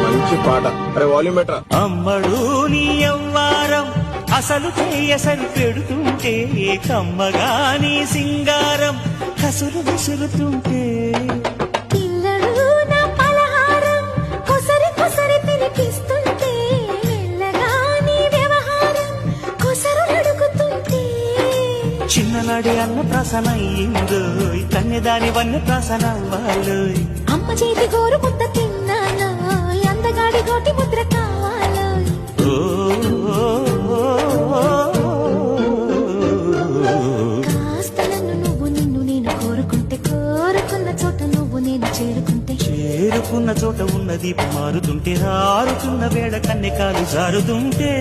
మంచి పాట. అరే వాల్యూమ్ బెటరా. అమ్మడు నీ అవ్వారం అసలు చేయసలు పెడుతుంటే కమ్మగా నీ సింగారం కసురు విసురుతుంటే పిల్లడు నా పలహారం కొసరి కొసరి తినిపిస్తుంటే మెల్లగా నీ వ్యవహారం కొసరు అడుగుతుంటే చిన్ననాడి అన్న ప్రసన అయ్యిందో కన్యదాని వన్న ప్రసన అవ్వాలోయ్ అమ్మ చేతి గోరు ముద్ద తిన్నాను అందగాడి గోటి ముద్ర కావాలో కాస్త నన్ను నువ్వు నిన్ను నేను కోరుకుంటే కోరుకున్న చోట నువ్వు నేను చేరుకుంటే చేరుకున్న చోట ఉన్నది మారుతుంటే ఆరుతున్న వేళ కన్నెకాలు జారుతుంటే